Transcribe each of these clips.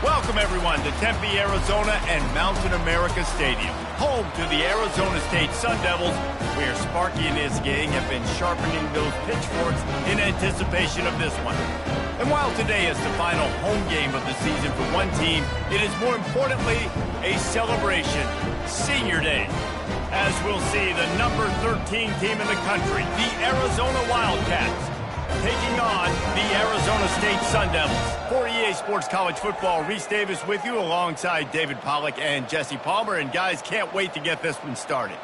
Welcome, everyone, to Tempe, Arizona and Mountain America Stadium, home to the Arizona State Sun Devils, where Sparky and his gang have been sharpening those pitchforks in anticipation of this one. And while today is the final home game of the season for one team, it is more importantly a celebration, Senior Day. As we'll see, the number 13 team in the country, the Arizona Wildcats, taking on the Arizona State Sun Devils. For EA Sports College Football, Reese Davis with you alongside David Pollack and Jesse Palmer. And guys, can't wait to get this one started.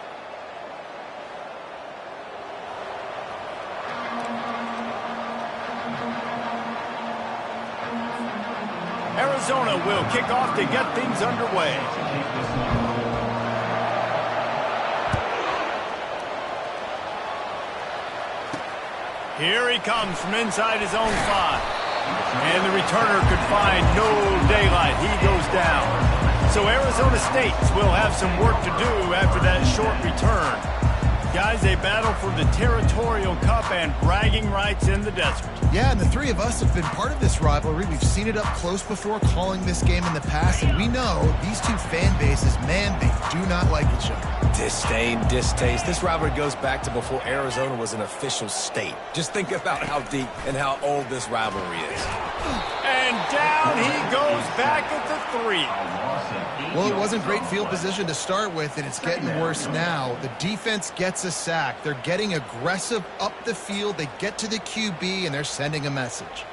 Arizona will kick off to get things underway. Here he comes from inside his own 5. And the returner could find no daylight. He goes down. So Arizona State will have some work to do after that short return. Guys, they battle for the Territorial Cup and bragging rights in the desert. Yeah, and the three of us have been part of this rivalry. We've seen it up close before, calling this game in the past, and we know these two fan bases, man, they do not like each other. Disdain, distaste. This rivalry goes back to before Arizona was an official state. Just think about how deep and how old this rivalry is. And down he goes back at the 3. Well, it wasn't great field position to start with, and it's getting worse now. The defense gets a sack. They're getting aggressive up the field. They get to the QB, and they're sending a message.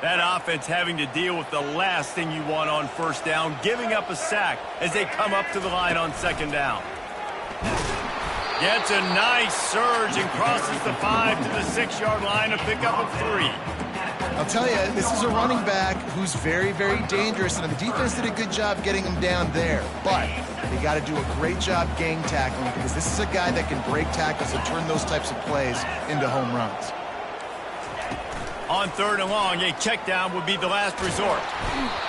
That offense having to deal with the last thing you want on first down, giving up a sack as they come up to the line on second down. Gets a nice surge and crosses the 5 to the 6-yard line to pick up a 3. I'll tell you, this is a running back who's very, very dangerous, and the defense did a good job getting him down there. But they got to do a great job gang tackling, because this is a guy that can break tackles and turn those types of plays into home runs. On 3rd and long, a check down would be the last resort.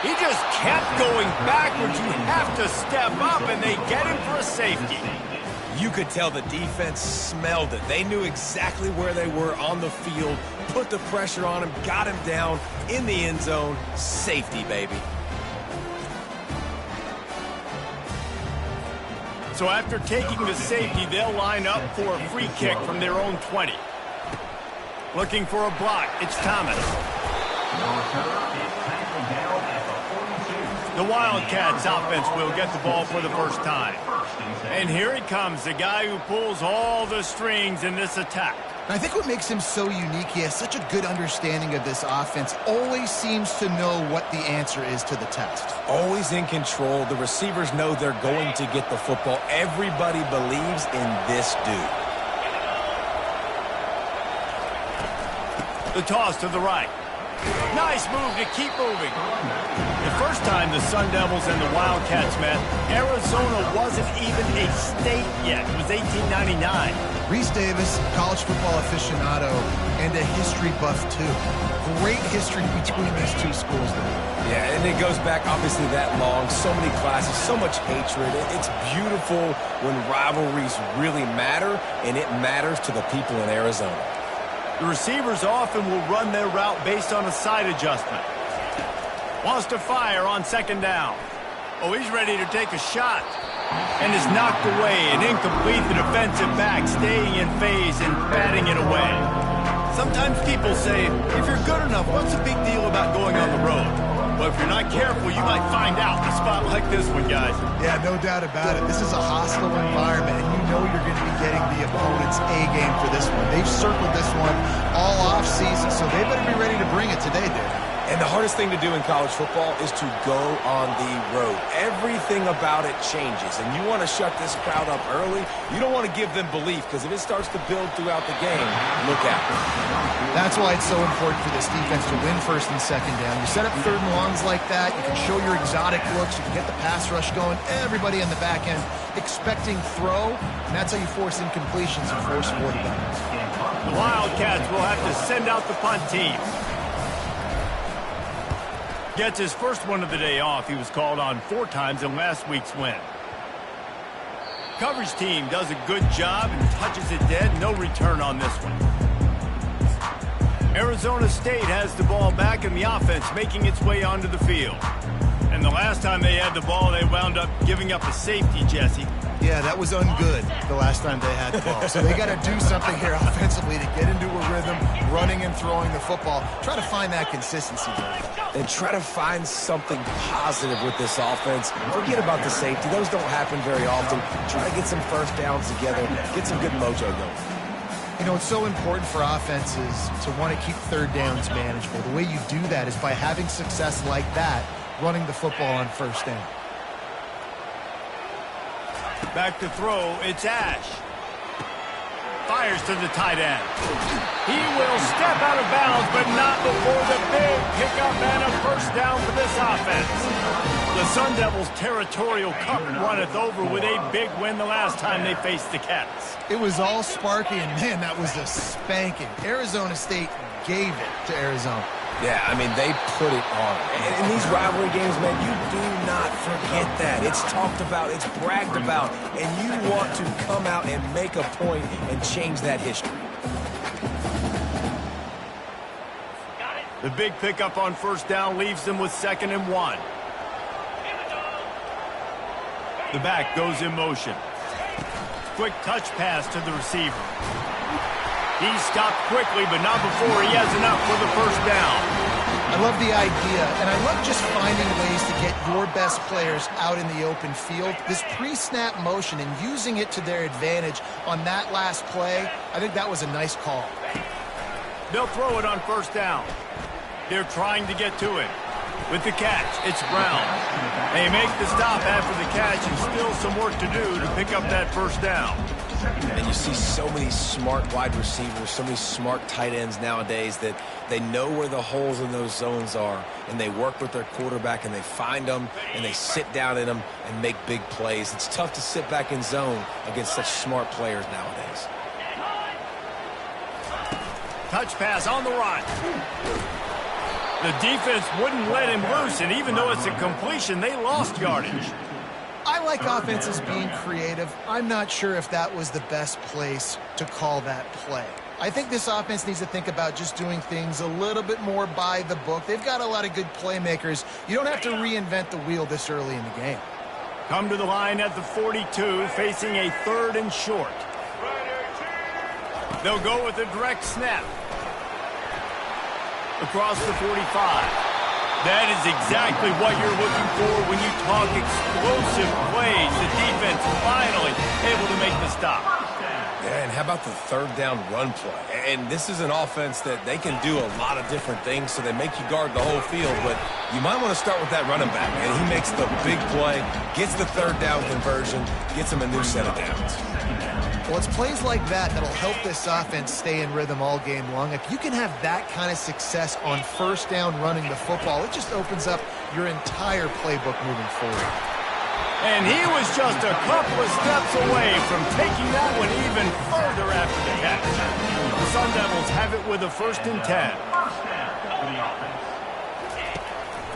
He just kept going backwards. You have to step up, and they get him for a safety. You could tell the defense smelled it. They knew exactly where they were on the field, put the pressure on him, got him down in the end zone. Safety, baby. So after taking the safety, they'll line up for a free kick from their own 20. Looking for a block, it's Thomas. The Wildcats offense will get the ball for the first time. And here he comes, the guy who pulls all the strings in this attack. I think what makes him so unique, he has such a good understanding of this offense, always seems to know what the answer is to the test. Always in control. The receivers know they're going to get the football. Everybody believes in this dude. The toss to the right. Nice move to keep moving. The first time the Sun Devils and the Wildcats met, Arizona wasn't even a state yet. It was 1899. Reese Davis, college football aficionado, and a history buff, too. Great history between these two schools, though. Yeah, and it goes back, obviously, that long. So many classes, so much hatred. It's beautiful when rivalries really matter, and it matters to the people in Arizona. The receivers often will run their route based on a side adjustment. Wants to fire on second down. Oh, he's ready to take a shot. And is knocked away and incomplete. The defensive back staying in phase and batting it away. Sometimes people say, if you're good enough, what's the big deal about going on the road? Well, if you're not careful, you might find out in a spot like this one, guys. Yeah, no doubt about it. This is a hostile environment, and you know you're going to be getting the opponent's A game for this one. They've circled this one all off season, so they better be ready to bring it today, Dave. And the hardest thing to do in college football is to go on the road. Everything about it changes, and you want to shut this crowd up early. You don't want to give them belief, because if it starts to build throughout the game, look out. That's why it's so important for this defense to win first and second down. You set up third and longs like that, you can show your exotic looks, you can get the pass rush going, everybody in the back end expecting throw, and that's how you force incompletions and force 40 downs. The Wildcats will have to send out the punt team. Gets his first one of the day off. He was called on 4 times in last week's win. Coverage team does a good job and touches it dead. No return on this one. Arizona State has the ball back in the offense, making its way onto the field. And the last time they had the ball, they wound up giving up a safety, Jesse. Yeah, that was ungood the last time they had the ball. So they got to do something here offensively to get into a rhythm, running and throwing the football. Try to find that consistency there. And try to find something positive with this offense. Forget about the safety. Those don't happen very often. Try to get some first downs together. Get some good mojo going. You know, it's so important for offenses to want to keep third downs manageable. The way you do that is by having success like that, running the football on first down. Back to throw, it's Ash. Fires to the tight end. He will step out of bounds, but not before the big pickup and a first down for this offense. The Sun Devils' territorial cup runneth over with a big win the last time they faced the Cats. It was all Sparky, and man, that was a spanking. Arizona State gave it to Arizona. Yeah, I mean, they put it on. And in these rivalry games, man, you do not forget that. It's talked about, it's bragged about, and you want to come out and make a point and change that history. The big pickup on first down leaves them with 2nd and 1. The back goes in motion. Quick touch pass to the receiver. He's stopped quickly, but not before he has enough for the first down. I love the idea, and I love just finding ways to get your best players out in the open field. This pre-snap motion and using it to their advantage on that last play, I think that was a nice call. They'll throw it on first down. They're trying to get to it. With the catch, it's Brown. They make the stop after the catch, and still some work to do to pick up that first down. And you see so many smart wide receivers, so many smart tight ends nowadays that they know where the holes in those zones are, and they work with their quarterback, and they find them, and they sit down in them and make big plays. It's tough to sit back in zone against such smart players nowadays. Touch pass on the run. The defense wouldn't let him loose, and even though it's a completion, they lost yardage. I like offenses being creative. I'm not sure if that was the best place to call that play. I think this offense needs to think about just doing things a little bit more by the book. They've got a lot of good playmakers. You don't have to reinvent the wheel this early in the game. Come to the line at the 42, facing a 3rd and short. They'll go with a direct snap. Across the 45. That is exactly what you're looking for when you talk explosive plays. The defense finally able to make the stop. Yeah, and how about the 3rd down run play? And this is an offense that they can do a lot of different things, so they make you guard the whole field, but you might want to start with that running back. And he makes the big play, gets the 3rd down conversion, gets him a new set of downs. Well, it's plays like that that'll help this offense stay in rhythm all game long. If you can have that kind of success on first down running the football, it just opens up your entire playbook moving forward. And he was just a couple of steps away from taking that one even further after the catch. The Sun Devils have it with a 1st and 10.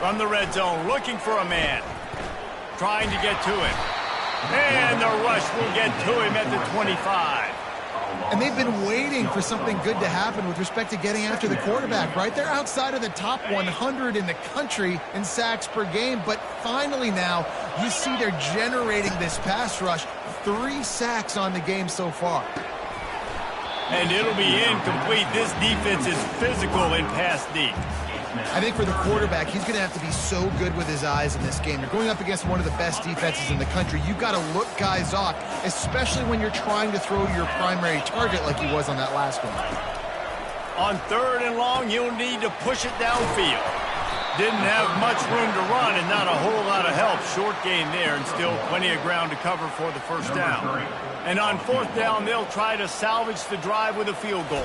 From the red zone, looking for a man. Trying to get to it. And the rush will get to him at the 25. And they've been waiting for something good to happen with respect to getting after the quarterback, right? They're outside of the top 100 in the country in sacks per game, but finally now you see they're generating this pass rush. 3 sacks on the game so far. And it'll be incomplete. This defense is physical in pass deep. I think for the quarterback, he's going to have to be so good with his eyes in this game. You're going up against one of the best defenses in the country. You've got to look guys off, especially when you're trying to throw your primary target like he was on that last one. On 3rd and long, you'll need to push it downfield. Didn't have much room to run and not a whole lot of help. Short gain there and still plenty of ground to cover for the first down. And on fourth down, they'll try to salvage the drive with a field goal.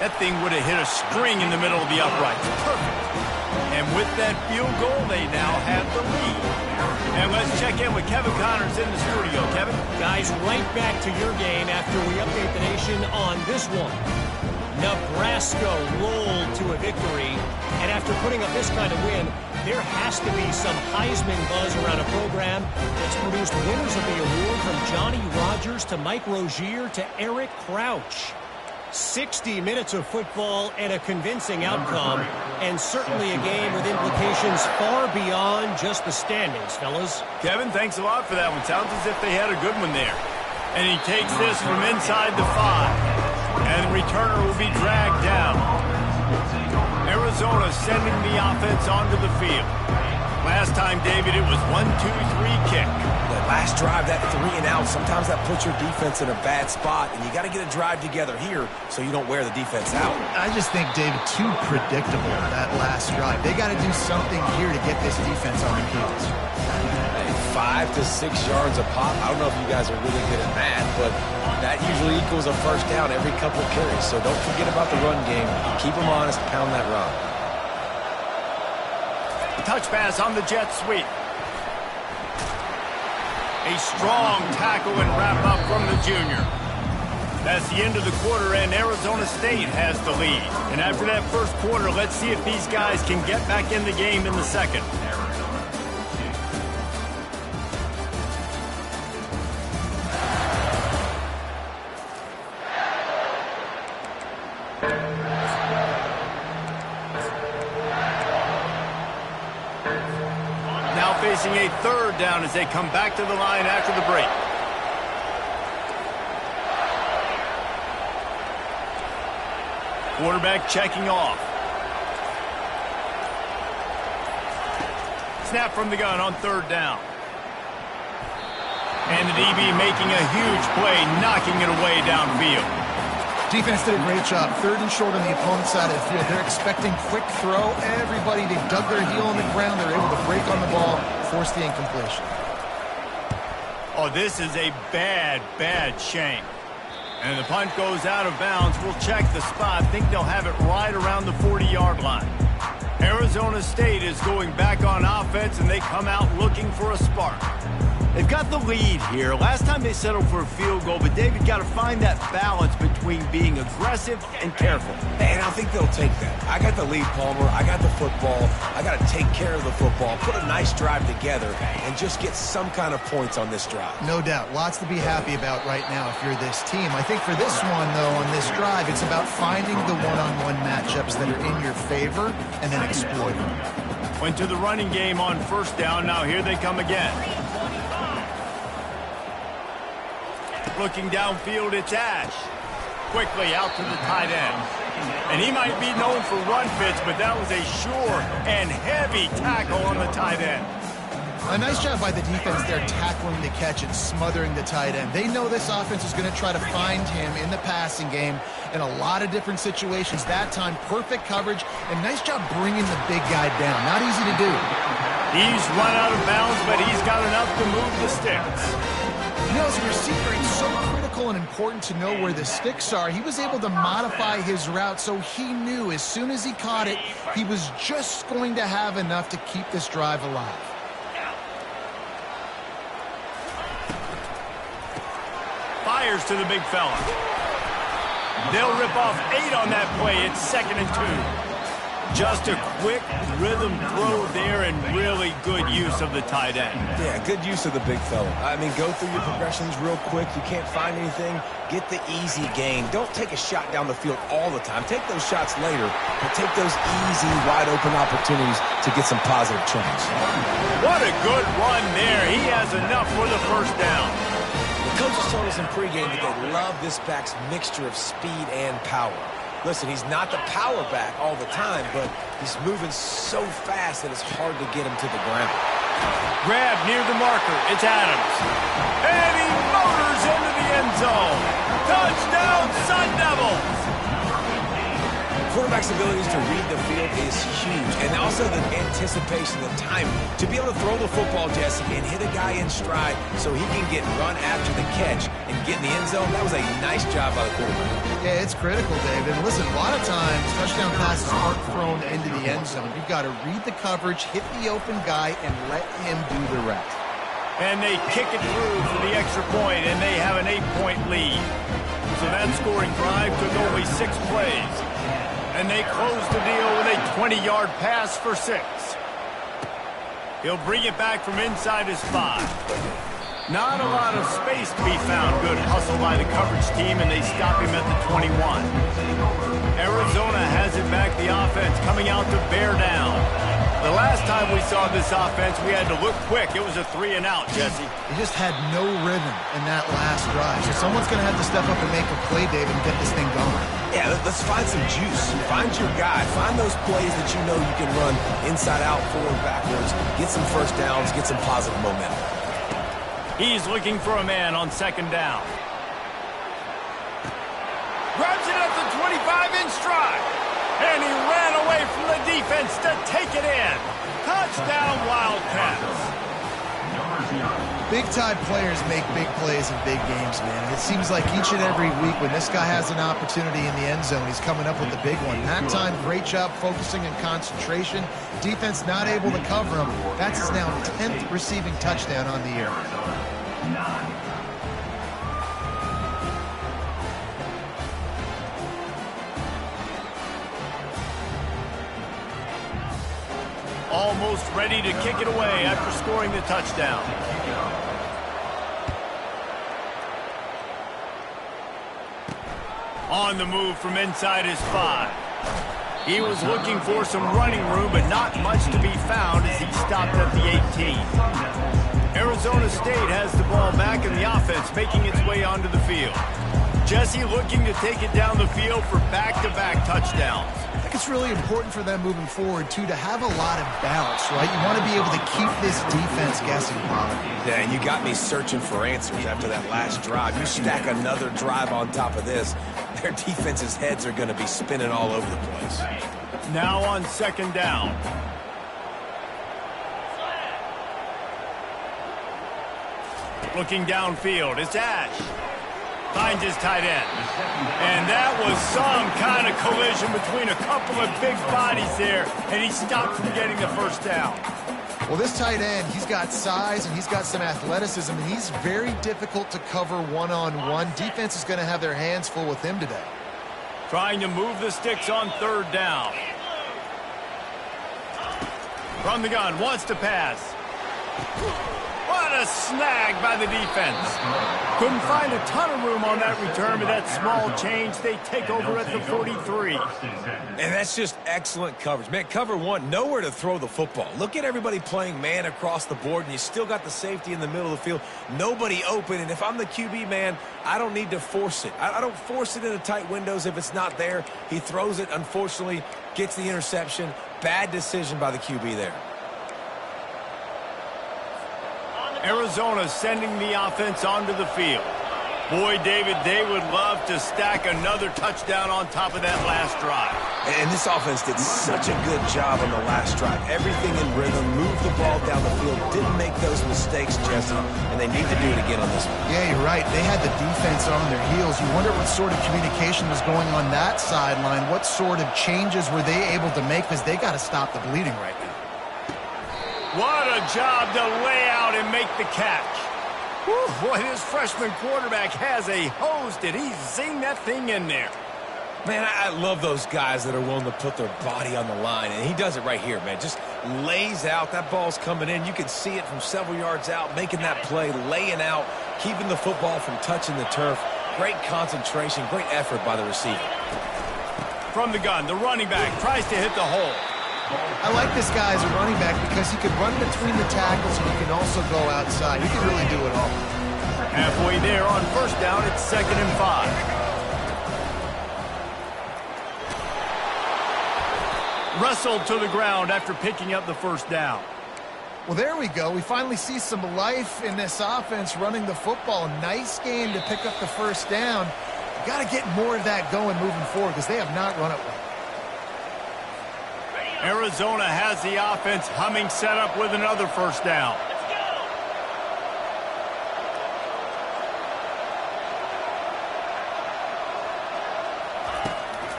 That thing would have hit a string in the middle of the uprights. Perfect. And with that field goal, they now have the lead. And let's check in with Kevin Connors in the studio. Kevin? Guys, right back to your game after we update the nation on this one. Nebraska rolled to a victory, and after putting up this kind of win, there has to be some Heisman buzz around a program that's produced winners of the award from Johnny Rodgers to Mike Rozier to Eric Crouch. 60 minutes of football and a convincing outcome, and certainly a game with implications far beyond just the standings, fellas. Kevin, thanks a lot for that one. Sounds as if they had a good one there. And he takes this from inside the 5. And the returner will be dragged down. Arizona sending the offense onto the field. Last time, David, it was 1-2-3 kick. That last drive, that 3 and out, sometimes that puts your defense in a bad spot, and you got to get a drive together here so you don't wear the defense out. I just think, David, too predictable, that last drive. They got to do something here to get this defense on their heels. 5 to 6 yards a pop. I don't know if you guys are really good at math, but that usually equals a first down every couple of carries. So don't forget about the run game. Keep them honest, pound that rock. Touch pass on the jet sweep. A strong tackle and wrap up from the junior. That's the end of the quarter, and Arizona State has the lead. And after that first quarter, let's see if these guys can get back in the game in the second. Facing a third down as they come back to the line after the break. Quarterback checking off. Snap from the gun on third down. And the DB making a huge play, knocking it away downfield. Defense did a great job. Third and short on the opponent's side of the field. They're expecting quick throw. Everybody, they dug their heel on the ground. They're able to break on the ball, force the incompletion. Oh, this is a bad, bad shame. And the punt goes out of bounds. We'll check the spot. Think they'll have it right around the 40-yard line. Arizona State is going back on offense, and they come out looking for a spark. They've got the lead here. Last time they settled for a field goal, but David got to find that balance between being aggressive and careful. And I think they'll take that. I got the lead, Palmer. I got the football. I got to take care of the football, put a nice drive together, and just get some kind of points on this drive. No doubt. Lots to be happy about right now if you're this team. I think for this one, though, on this drive, it's about finding the one-on-one matchups that are in your favor and then exploiting them. Went to the running game on first down. Now here they come again. Looking downfield, it's Ash. Quickly out to the tight end. And he might be known for run fits, but that was a sure and heavy tackle on the tight end. A nice job by the defense there tackling the catch and smothering the tight end. They know this offense is going to try to find him in the passing game in a lot of different situations. That time, perfect coverage, and nice job bringing the big guy down. Not easy to do. He's run out of bounds, but he's got enough to move the sticks. You know, as a receiver, it's so critical and important to know where the sticks are. He was able to modify his route, so he knew as soon as he caught it, he was just going to have enough to keep this drive alive. Fires to the big fella. They'll rip off 8 on that play. It's 2nd and 2. Just a quick rhythm throw there and really good use of the tight end. Yeah, good use of the big fella. I mean, go through your progressions real quick. You can't find anything. Get the easy gain. Don't take a shot down the field all the time. Take those shots later, but take those easy, wide-open opportunities to get some positive turns. What a good run there. He has enough for the first down. The coaches told us in pregame that they love this back's mixture of speed and power. Listen, he's not the power back all the time, but he's moving so fast that it's hard to get him to the ground. Grab near the marker. It's Adams. And he motors into the end zone. Touchdown, Sun Devils! For a quarterback's abilities to read the field is huge. And also the anticipation, the time to be able to throw the football, Jesse, and hit a guy in stride so he can get run after the catch and get in the end zone. That was a nice job by the quarterback. Yeah, it's critical, David. And listen, a lot of times touchdown passes aren't thrown into the end zone. You've got to read the coverage, hit the open guy, and let him do the rest. And they kick it through for the extra point, and they have an 8-point lead. So that scoring drive took only 6 plays. And they close the deal with a 20-yard pass for 6. He'll bring it back from inside his 5. Not a lot of space to be found. Good hustle by the coverage team, and they stop him at the 21. Arizona has it back, the offense coming out to bear down. The last time we saw this offense, we had to look quick. It was a 3-and-out, Jesse. They just had no rhythm in that last drive. So someone's going to have to step up and make a play, David, and get this thing going. Yeah, let's find some juice. Find your guy. Find those plays that you know you can run inside out, forward, backwards. Get some first downs. Get some positive momentum. He's looking for a man on 2nd down. Grabs it at the 25 in stride. And he ran away from the defense to take it in. Touchdown, Wildcats. Big-time players make big plays in big games, man. And it seems like each and every week when this guy has an opportunity in the end zone, he's coming up with the big one. That time, great job focusing and concentration. Defense not able to cover him. That's his now 10th receiving touchdown on the year. Almost ready to kick it away after scoring the touchdown. On the move from inside his 5. He was looking for some running room, but not much to be found as he stopped at the 18. Arizona State has the ball back in the offense, making its way onto the field. Jesse looking to take it down the field for back-to-back touchdowns. I think it's really important for them moving forward, too, to have a lot of balance, right? You want to be able to keep this defense guessing, Bob. Yeah, and you got me searching for answers after that last drive. You stack another drive on top of this, their defense's heads are going to be spinning all over the place. Now on 2nd down. Looking downfield, it's Ash. Finds his tight end. And that was some kind of collision between a couple of big bodies there, and he stopped from getting the first down. Well, this tight end, he's got size and he's got some athleticism, and he's very difficult to cover one-on-one. Defense is going to have their hands full with him today. Trying to move the sticks on 3rd down. From the gun, wants to pass. What a snag by the defense. Couldn't find a ton of room on that return, but that small change, they take over at the 43. And that's just excellent coverage. Man, cover 1, nowhere to throw the football. Look at everybody playing man across the board, and you still got the safety in the middle of the field. Nobody open, and if I'm the QB, man, I don't need to force it. I don't force it into tight windows if it's not there. He throws it, unfortunately, gets the interception. Bad decision by the QB there. Arizona sending the offense onto the field. Boy, David, they would love to stack another touchdown on top of that last drive. And this offense did such a good job on the last drive. Everything in rhythm, moved the ball down the field, didn't make those mistakes, Jesse, and they need to do it again on this one. Yeah, you're right. They had the defense on their heels. You wonder what sort of communication was going on that sideline. What sort of changes were they able to make, because they got to stop the bleeding right now. What a job to lay out and make the catch. Whew, boy, this freshman quarterback has a hose. Did he zing that thing in there? Man, I love those guys that are willing to put their body on the line, and he does it right here, man. Just lays out. That ball's coming in. You can see it from several yards out, making that play, laying out, keeping the football from touching the turf. Great concentration, great effort by the receiver. From the gun, the running back tries to hit the hole. I like this guy as a running back because he can run between the tackles and he can also go outside. He can really do it all. Halfway there on 1st down, it's 2nd and 5. Wrestled to the ground after picking up the 1st down. Well, there we go. We finally see some life in this offense running the football. Nice game to pick up the 1st down. You got to get more of that going moving forward because they have not run it well. Arizona has the offense humming, set up with another first down.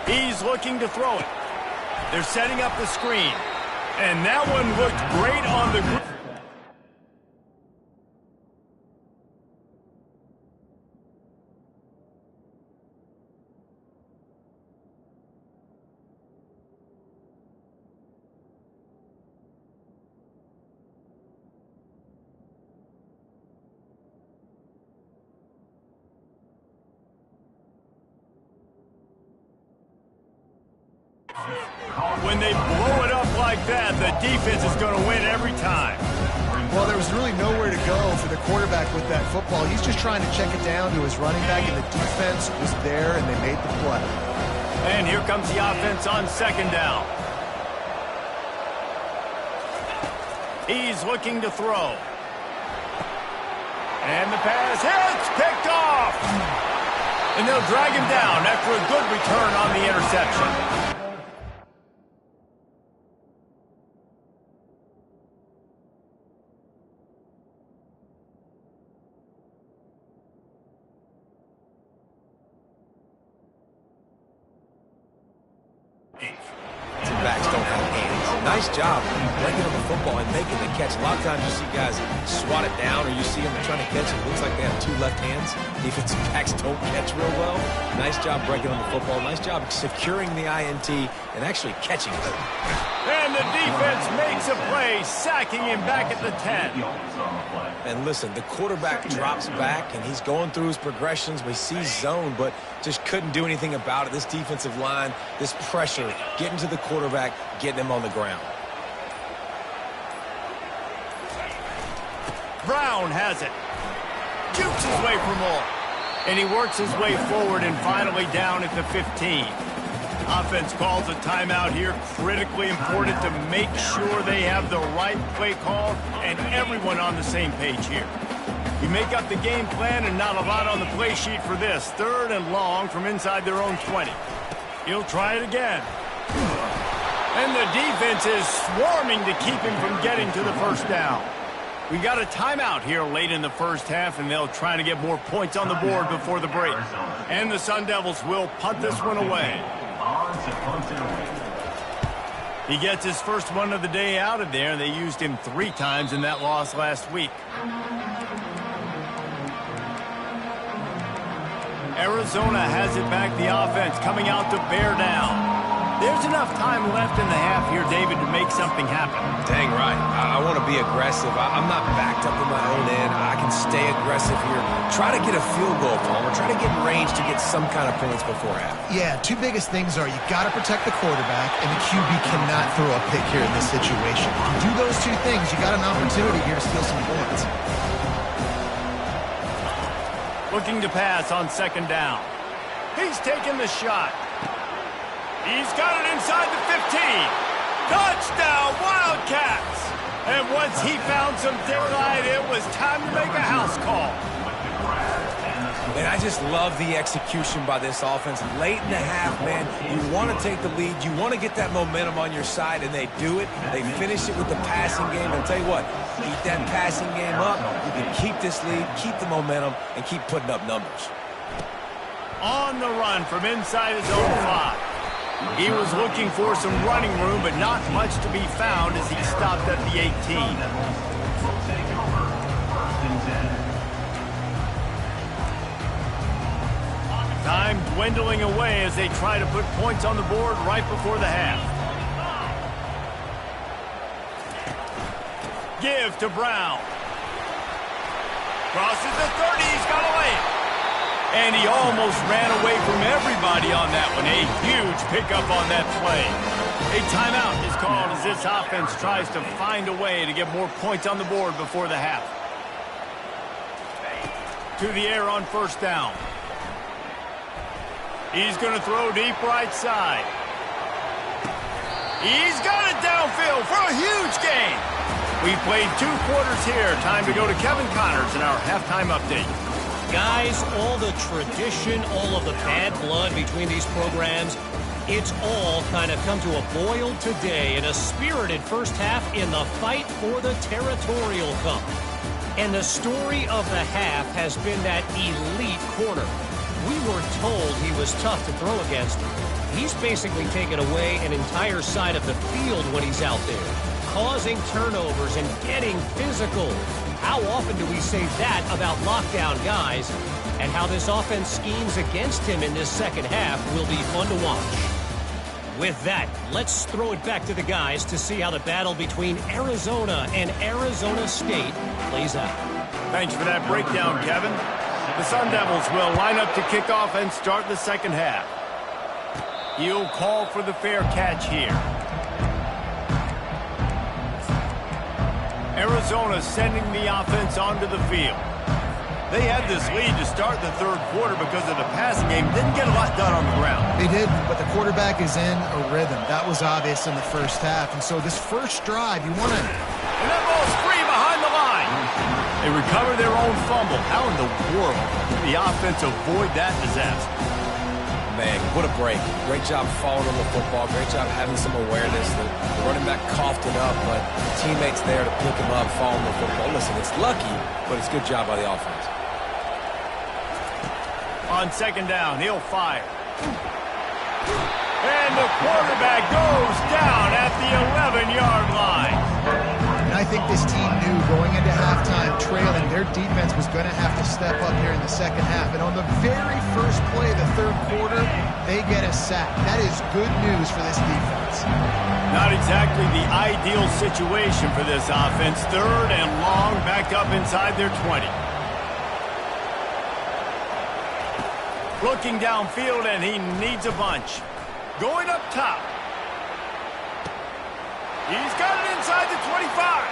He's looking to throw it. They're setting up the screen. And that one looked great on the group. When they blow it up like that, the defense is going to win every time. Well, there was really nowhere to go for the quarterback with that football. He's just trying to check it down to his running back, and the defense was there, and they made the play. And here comes the offense on second down. He's looking to throw. And the pass hits, picked off. And they'll drag him down after a good return on the interception. Backs don't have hands. Nice job breaking up the football and making the catch. A lot of times you see guys swat it down, or you see them trying to catch it. It looks like they have two left hands. Defensive backs don't catch real well. Nice job breaking up the football. Nice job securing the INT and actually catching it. And the defense makes a play, sacking him back at the 10. And listen, the quarterback drops back, and he's going through his progressions. We see zone, but just couldn't do anything about it. This defensive line, this pressure, getting to the quarterback, getting him on the ground. Brown has it. Jukes his way for more. And he works his way forward and finally down at the 15. Offense calls a timeout here. Critically important to make sure they have the right play call and everyone on the same page here. You make up the game plan and not a lot on the play sheet for this. Third and long from inside their own 20. He'll try it again. And the defense is swarming to keep him from getting to the first down. We got a timeout here late in the first half, and they'll try to get more points on the board before the break. And the Sun Devils will punt this one away. He gets his first one of the day out of there. They used him 3 times in that loss last week. Arizona has it back, the offense coming out to bear down. There's enough time left in the half here, David, to make something happen. Dang right. I want to be aggressive. I'm not backed up in my own end. I can stay aggressive here. Try to get a field goal, Palmer. Try to get in range to get some kind of points before half. Yeah, 2 biggest things are you got to protect the quarterback, and the QB cannot throw a pick here in this situation. If you do those 2 things, you got an opportunity here to steal some points. Looking to pass on second down. He's taking the shot. He's got it inside the 15. Touchdown, Wildcats! And once he found some daylight, it was time to make a house call. Man, I just love the execution by this offense. Late in the half, man, you want to take the lead. You want to get that momentum on your side, and they do it. They finish it with the passing game. And I'll tell you what, keep that passing game up. You can keep this lead, keep the momentum, and keep putting up numbers. On the run from inside his own 5. He was looking for some running room, but not much to be found as he stopped at the 18. Time dwindling away as they try to put points on the board right before the half. Give to Brown. Crosses the 30, he's got to lay it. And he almost ran away from everybody on that one. A huge pickup on that play. A timeout is called as this offense tries to find a way to get more points on the board before the half. To the air on first down. He's going to throw deep right side. He's got it downfield for a huge gain. We played 2 quarters here. Time to go to Kevin Connors in our halftime update. Guys, all the tradition, all of the bad blood between these programs, it's all kind of come to a boil today in a spirited first half in the fight for the Territorial Cup. And the story of the half has been that elite corner. We were told he was tough to throw against. He's basically taken away an entire side of the field when he's out there, causing turnovers and getting physical. How often do we say that about lockdown guys? And how this offense schemes against him in this second half will be fun to watch. With that, let's throw it back to the guys to see how the battle between Arizona and Arizona State plays out. Thanks for that breakdown, Kevin. The Sun Devils will line up to kick off and start the second half. He'll call for the fair catch here. Arizona sending the offense onto the field. They had this lead to start the third quarter because of the passing game. Didn't get a lot done on the ground. They did, but the quarterback is in a rhythm. That was obvious in the first half. And so this first drive, you want to... And that ball's free behind the line. They recover their own fumble. How in the world did the offense avoid that disaster? Man, what a break. Great job following the football. Great job having some awareness. The running back coughed it up, but the teammates there to pick him up, following the football. Listen, it's lucky, but it's good job by the offense. On second down, he'll fire. And the quarterback goes down at the 11-yard line. And I think this team knew going into halftime trailing, their defense was going to have to step up here in the second half. And on the very first play of the third quarter, they get a sack. That is good news for this defense. Not exactly the ideal situation for this offense. Third and long, back up inside their 20. Looking downfield, and he needs a bunch. Going up top. He's got it inside the 25.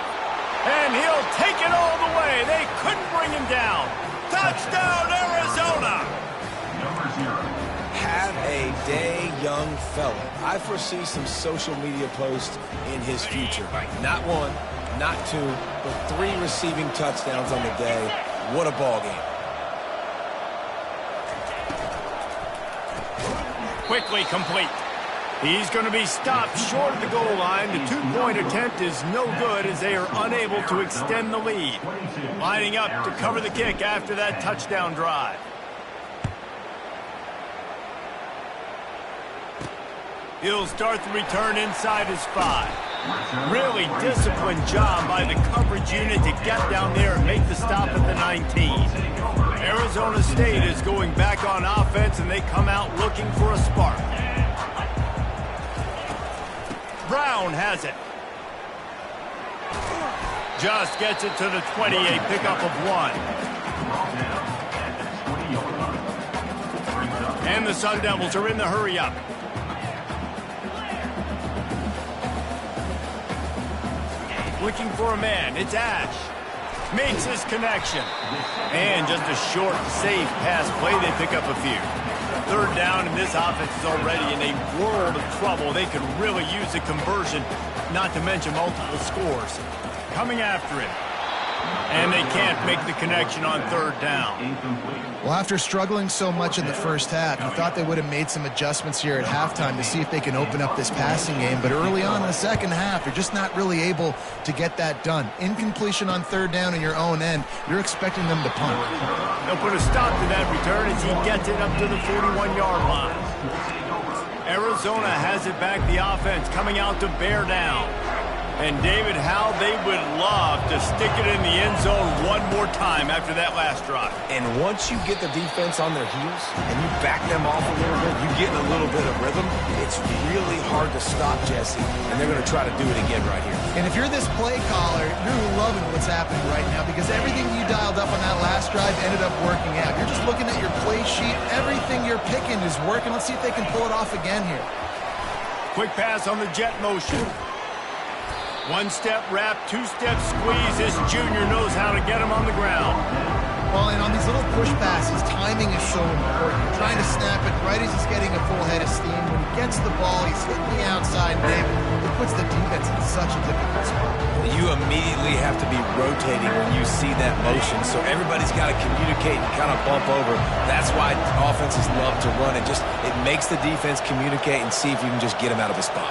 And he'll take it all the way. They couldn't bring him down. Touchdown, Arizona! Have a day, young fella. I foresee some social media posts in his future. Not one, not two, but 3 receiving touchdowns on the day. What a ball game. Quickly complete. He's going to be stopped short of the goal line. The 2-point attempt is no good as they are unable to extend the lead. Lining up to cover the kick after that touchdown drive. He'll start the return inside his 5. Really disciplined job by the coverage unit to get down there and make the stop at the 19. Arizona State is going back on offense, and they come out looking for a spark. Brown has it. Just gets it to the 20, a pickup of 1. And the Sun Devils are in the hurry-up. Looking for a man. It's Ash. Makes his connection. And just a short, safe pass play. They pick up a few. Third down, and this offense is already in a world of trouble. They could really use a conversion, not to mention multiple scores. Coming after him. And they can't make the connection on third down. Well, after struggling so much in the first half, you thought they would have made some adjustments here at halftime to see if they can open up this passing game. But early on in the second half, you're just not really able to get that done. Incompletion on third down in your own end, you're expecting them to punt. They'll put a stop to that return as he gets it up to the 41-yard line. Arizona has it back, the offense coming out to bear down. And David, how they would love to stick it in the end zone one more time after that last drive. And once you get the defense on their heels and you back them off a little bit, you get a little bit of rhythm, it's really hard to stop Jesse. And they're going to try to do it again right here. And if you're this play caller, you're loving what's happening right now because everything you dialed up on that last drive ended up working out. You're just looking at your play sheet. Everything you're picking is working. Let's see if they can pull it off again here. Quick pass on the jet motion. One-step wrap, two-step squeeze. This junior knows how to get him on the ground. Well, and on these little push passes, timing is so important. You're trying to snap it right as he's getting a full head of steam. When he gets the ball, he's hitting the outside leg. It puts the defense in such a difficult spot. You immediately have to be rotating when you see that motion, so everybody's got to communicate and kind of bump over. That's why offenses love to run it. It makes the defense communicate and see if you can just get him out of the spot.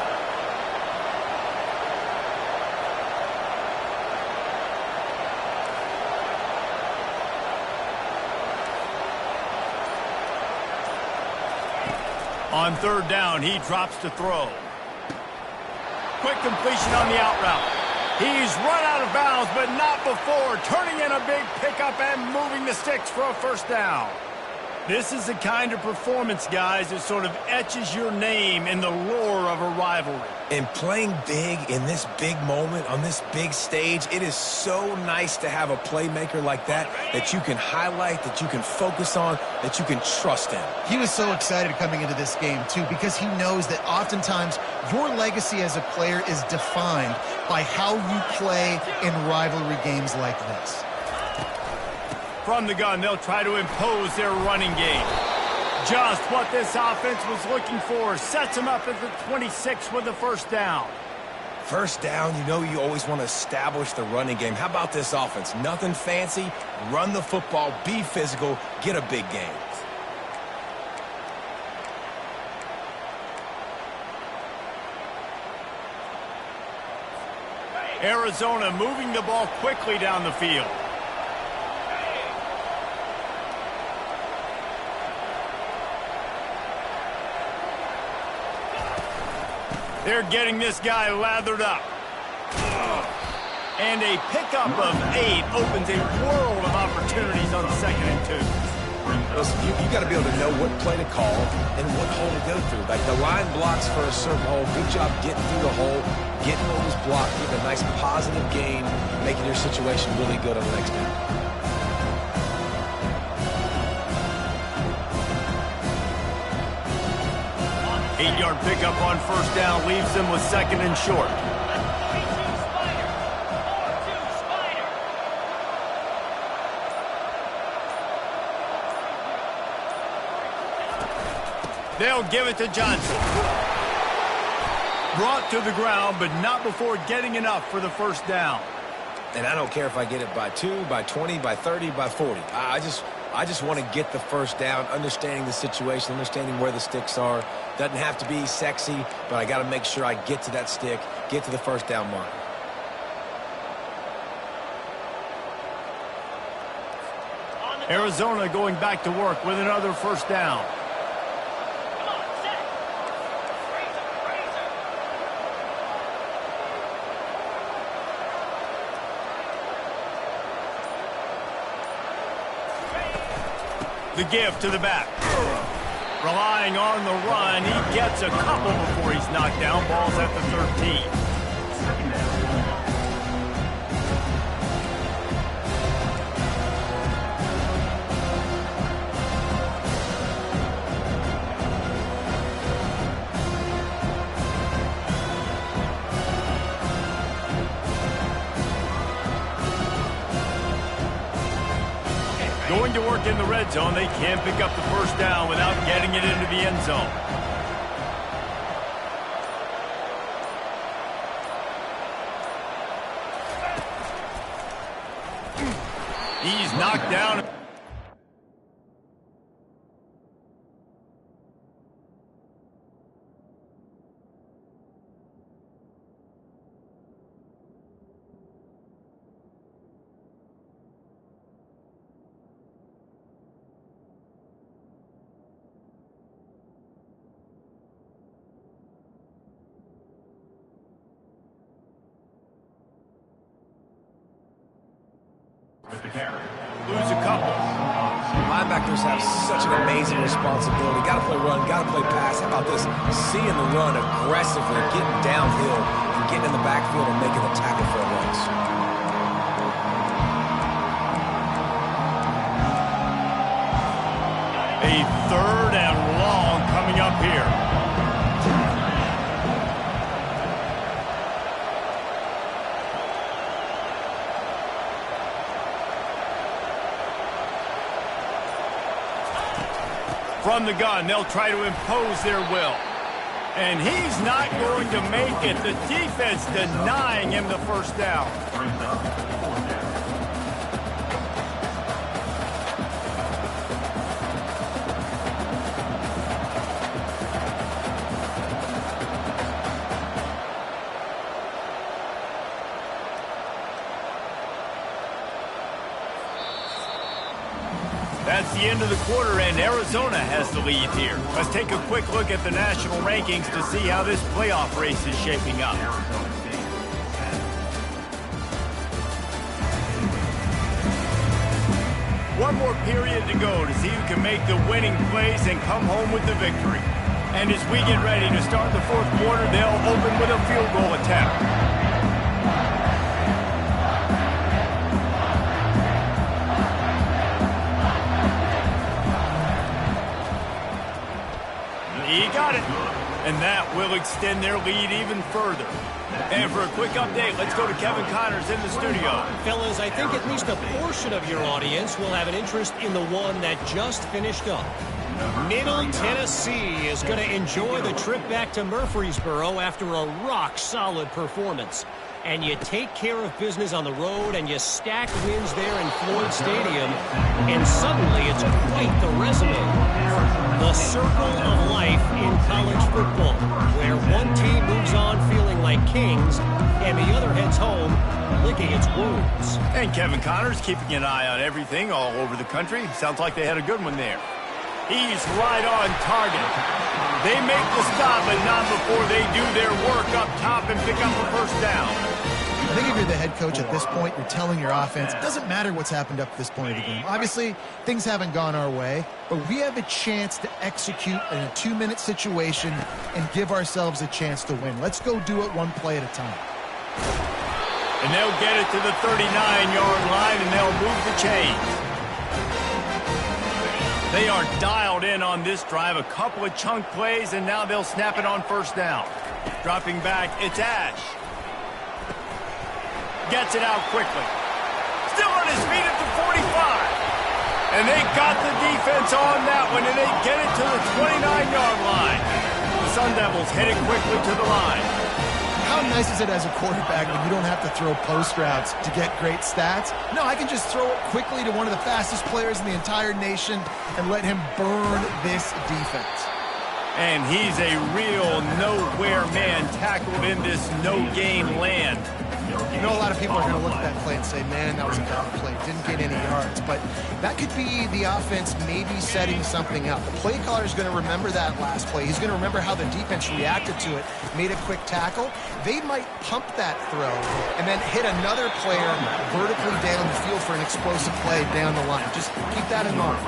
On third down, he drops to throw. Quick completion on the out route. He's run out of bounds, but not before turning in a big pickup and moving the sticks for a first down. This is the kind of performance, guys, that sort of etches your name in the lore of a rivalry. And playing big in this big moment, on this big stage, it is so nice to have a playmaker like that you can highlight, that you can focus on, that you can trust in. He was so excited coming into this game, too, because he knows that oftentimes your legacy as a player is defined by how you play in rivalry games like this. From the gun, they'll try to impose their running game. Just what this offense was looking for. Sets him up at the 26 with the first down. First down, you know you always want to establish the running game. How about this offense? Nothing fancy. Run the football, be physical, get a big gain. Arizona moving the ball quickly down the field. They're getting this guy lathered up. And a pickup of 8 opens a world of opportunities on 2nd and 2. Listen, you got to be able to know what play to call and what hole to go through. Like the line blocks for a certain hole. Good job getting through the hole, getting what was blocked, getting a nice positive gain, making your situation really good on the next down. 8-yard pickup on first down leaves them with 2nd and short. They'll give it to Johnson. Brought to the ground, but not before getting enough for the first down. And I don't care if I get it by 2, by 20, by 30, by 40. I just want to get the first down, understanding the situation, understanding where the sticks are. Doesn't have to be sexy, but I got to make sure I get to that stick, get to the first down mark. Arizona going back to work with another first down. The give to the back. Relying on the run, he gets a couple before he's knocked down. Ball's at the 13. Going to work in the red zone. They can't pick up the first down without getting it into the end zone. He's knocked down. Lose a couple. Linebackers have such an amazing responsibility. Got to play run, got to play pass. How about this? Seeing the run aggressively, getting downhill, and getting in the backfield and making the tackle for a loss. A 3rd and long coming up here. From the gun, they'll try to impose their will. And he's not going to make it. The defense denying him the first down. That's the end of the quarter, and Arizona has the lead here. Let's take a quick look at the national rankings to see how this playoff race is shaping up. One more period to go to see who can make the winning plays and come home with the victory. And as we get ready to start the fourth quarter, they'll open with a field goal attempt. He got it, and that will extend their lead even further. And for a quick update, let's go to Kevin Connors in the studio. Fellas, I think at least a portion of your audience will have an interest in the one that just finished up. Middle Tennessee is going to enjoy the trip back to Murfreesboro after a rock-solid performance. And you take care of business on the road, and you stack wins there in Floyd Stadium, and suddenly it's quite the resume. The circle of life in college football, where one team moves on feeling like kings, and the other heads home licking its wounds. And Kevin Connors keeping an eye on everything all over the country. Sounds like they had a good one there. He's right on target. They make the stop, but not before they do their work up top and pick up a first down. I think if you're the head coach at this point, you're telling your offense, it doesn't matter what's happened up to this point of the game. Obviously, things haven't gone our way, but we have a chance to execute in a 2-minute situation and give ourselves a chance to win. Let's go do it one play at a time. And they'll get it to the 39-yard line, and they'll move the chains. They are dialed in on this drive, a couple of chunk plays, and now they'll snap it on first down. Dropping back, it's Ash. Gets it out quickly. Still on his feet at the 45. And they got the defense on that one, and they get it to the 29-yard line. The Sun Devils headed quickly to the line. How nice is it as a quarterback when you don't have to throw post routes to get great stats? No, I can just throw it quickly to one of the fastest players in the entire nation and let him burn this defense. And he's a real nowhere man tackled in this no-gain land. You know, a lot of people are going to look at that play and say, man, that was a bad play. Didn't get any yards. But that could be the offense maybe setting something up. The play caller is going to remember that last play. He's going to remember how the defense reacted to it, made a quick tackle. They might pump that throw and then hit another player vertically down the field for an explosive play down the line. Just keep that in mind.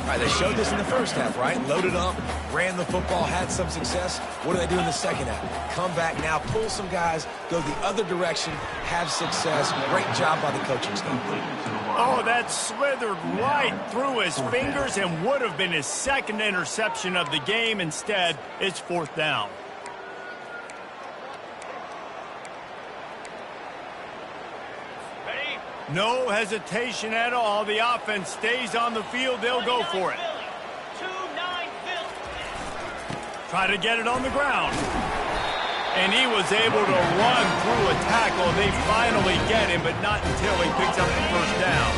All right, they showed this in the first half, right? Loaded up, ran the football, had some success. What do they do in the second half? Come back now, pull some guys, go the other direction, have success. Great job by the coaching staff. Oh, that slithered right through his fingers and would have been his second interception of the game. Instead, it's fourth down. No hesitation at all. The offense stays on the field. They'll go for it. Try to get it on the ground. And he was able to run through a tackle. They finally get him, but not until he picks up the first down.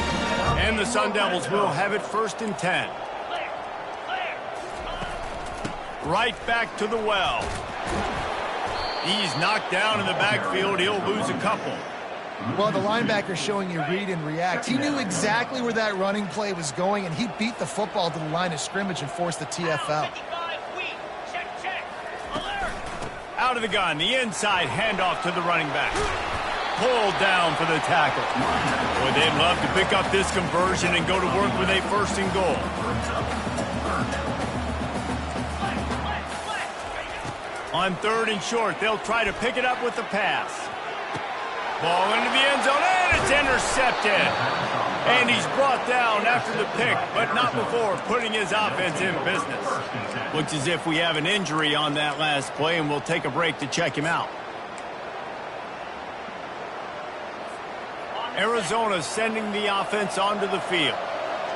And the Sun Devils will have it 1st and 10. Right back to the well. He's knocked down in the backfield. He'll lose a couple. Well, the linebacker showing you read and react. He knew exactly where that running play was going, and he beat the football to the line of scrimmage and forced the TFL. Out of the gun, the inside handoff to the running back. Pulled down for the tackle. Boy, they'd love to pick up this conversion and go to work with a 1st and goal. On 3rd and short, they'll try to pick it up with the pass. Ball into the end zone, and it's intercepted. And he's brought down after the pick, but not before putting his offense in business. Looks as if we have an injury on that last play, and we'll take a break to check him out. Arizona sending the offense onto the field.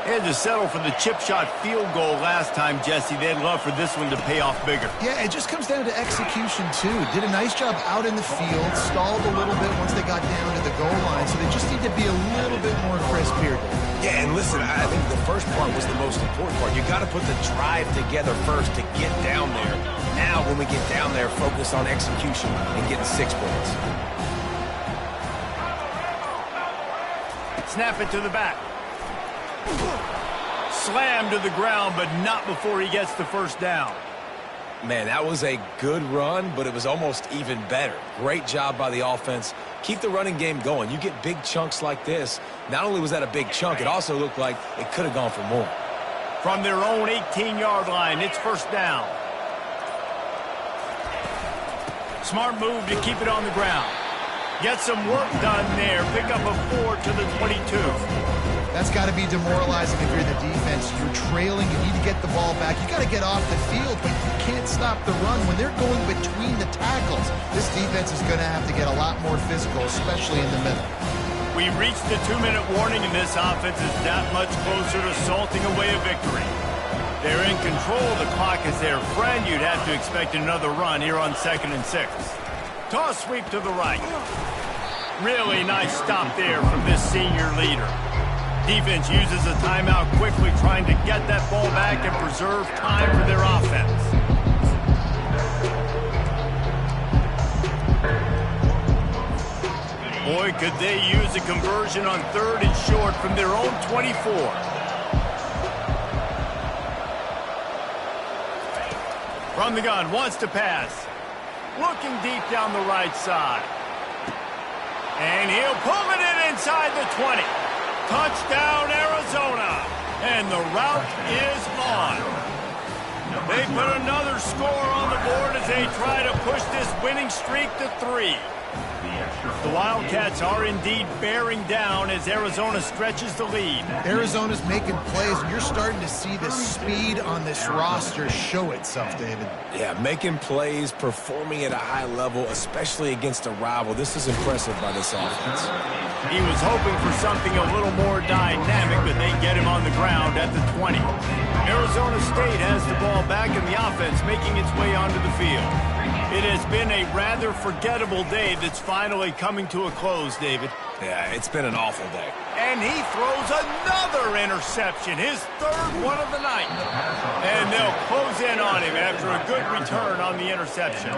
They had to settle for the chip shot field goal last time, Jesse. They'd love for this one to pay off bigger. Yeah, it just comes down to execution, too. Did a nice job out in the field, stalled a little bit once they got down to the goal line, so they just need to be a little bit more crisp here. Yeah, and listen, I think the first part was the most important part. You got to put the drive together first to get down there. Now, when we get down there, focus on execution and getting 6 points. Snap it to the back. Slam to the ground, but not before he gets the first down. Man, that was a good run, but it was almost even better. Great job by the offense. Keep the running game going. You get big chunks like this. Not only was that a big chunk, it also looked like it could have gone for more. From their own 18-yard line, it's first down. Smart move to keep it on the ground. Get some work done there. Pick up a 4 to the 22. That's got to be demoralizing if you're the defense. You're trailing, you need to get the ball back. You got to get off the field, but you can't stop the run when they're going between the tackles. This defense is going to have to get a lot more physical, especially in the middle. We reached the 2-minute warning, and this offense is that much closer to salting away a victory. They're in control. The clock is their friend. You'd have to expect another run here on 2nd and 6. Toss sweep to the right. Really nice stop there from this senior leader. Defense uses a timeout quickly, trying to get that ball back and preserve time for their offense. Boy, could they use a conversion on 3rd and short from their own 24. From the gun, wants to pass. Looking deep down the right side. And he'll pull it in inside the 20. Touchdown, Arizona. And the route is on. They put another score on the board as they try to push this winning streak to 3. The Wildcats are indeed bearing down as Arizona stretches the lead. Arizona's making plays, and you're starting to see the speed on this roster show itself, David. Yeah, making plays, performing at a high level, especially against a rival. This is impressive by this offense. He was hoping for something a little more dynamic, but they get him on the ground at the 20. Arizona State has the ball back, and the offense making its way onto the field. It has been a rather forgettable day that's finally coming to a close, David. Yeah, it's been an awful day. And he throws another interception, his 3rd one of the night. And they'll close in on him after a good return on the interception.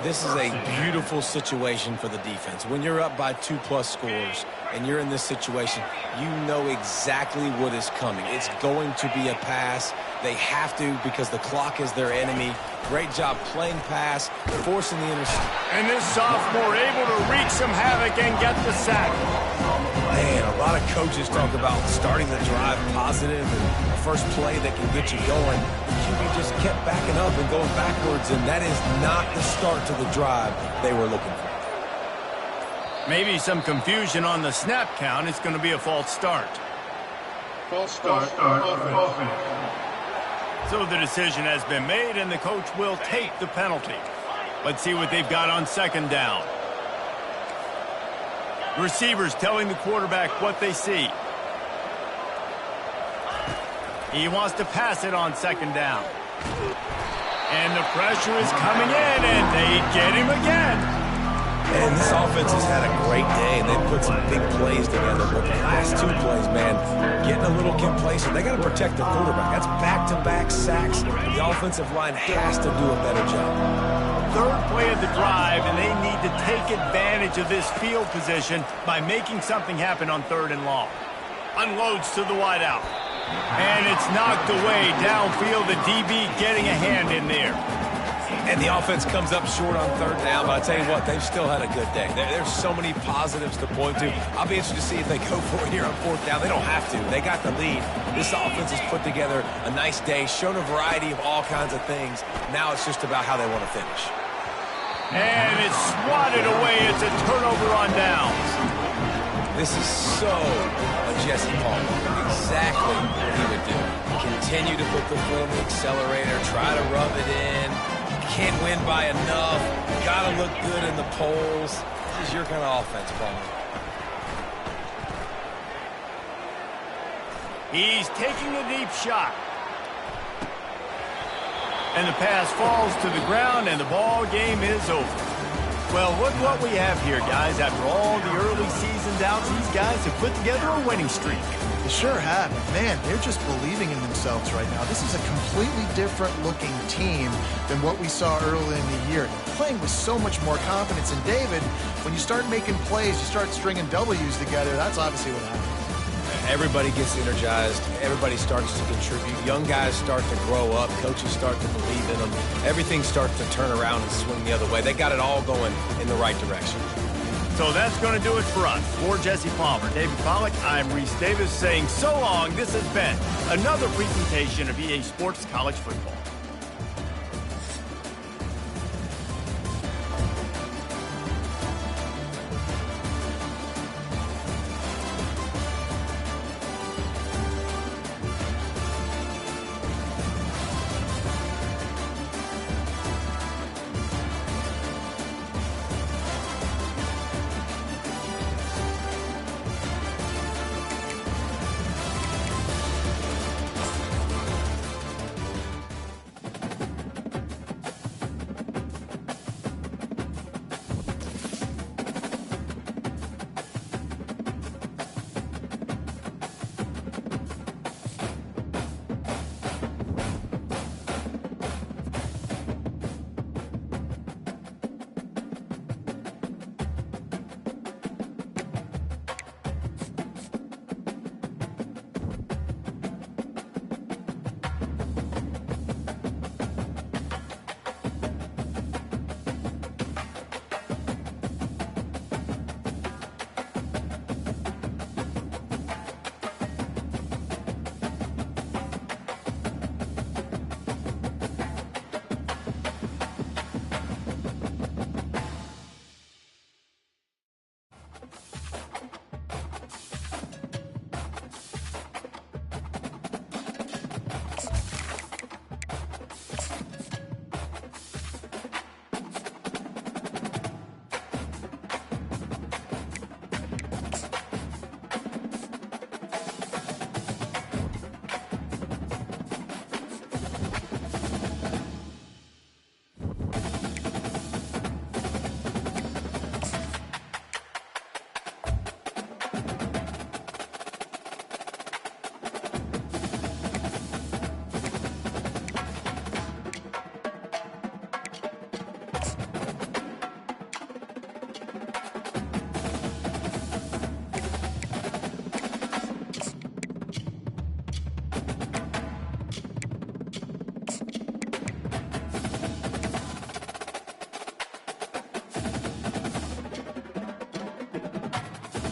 This is a beautiful situation for the defense. When you're up by 2+ scores and you're in this situation, you know exactly what is coming. It's going to be a pass. They have to because the clock is their enemy. Great job playing pass, forcing the interception. And this sophomore able to wreak some havoc and get the sack. Man, a lot of coaches talk about starting the drive positive and the first play that can get you going. QB just kept backing up and going backwards, and that is not the start to the drive they were looking for. Maybe some confusion on the snap count. It's going to be a false start. False start. Offense. So the decision has been made, and the coach will take the penalty. Let's see what they've got on 2nd down. Receivers telling the quarterback what they see. He wants to pass it on 2nd down. And the pressure is coming in, and they get him again. And this offense has had a great day, and they've put some big plays together. But the last 2 plays, man, getting a little complacent. They got to protect their quarterback. That's back-to-back sacks. The offensive line has to do a better job. 3rd play of the drive, and they need to take advantage of this field position by making something happen on 3rd and long. Unloads to the wideout. And it's knocked away downfield. The DB getting a hand in there. And the offense comes up short on 3rd down, but I tell you what, they've still had a good day. There's so many positives to point to. I'll be interested to see if they go for it here on 4th down. They don't have to. They got the lead. This offense has put together a nice day, shown a variety of all kinds of things. Now it's just about how they want to finish. And it's swatted away. It's a turnover on downs. This is so a Jesse Palmer. Exactly what he would do. Continue to put the foot on the accelerator, try to rub it in. Can't win by enough. Got to look good in the polls. This is your kind of offense, Palmer. He's taking a deep shot. And the pass falls to the ground, and the ball game is over. Well, look what we have here, guys. After all the early season doubts, these guys have put together a winning streak. They sure have. Man, they're just believing in themselves right now. This is a completely different looking team than what we saw early in the year. They're playing with so much more confidence. And David, when you start making plays, you start stringing W's together, that's obviously what happens. Everybody gets energized. Everybody starts to contribute. Young guys start to grow up. Coaches start to believe in them. Everything starts to turn around and swing the other way. They got it all going in the right direction. So that's going to do it for us. For Jesse Palmer, David Pollack, I'm Reese Davis saying so long. This has been another presentation of EA Sports College Football.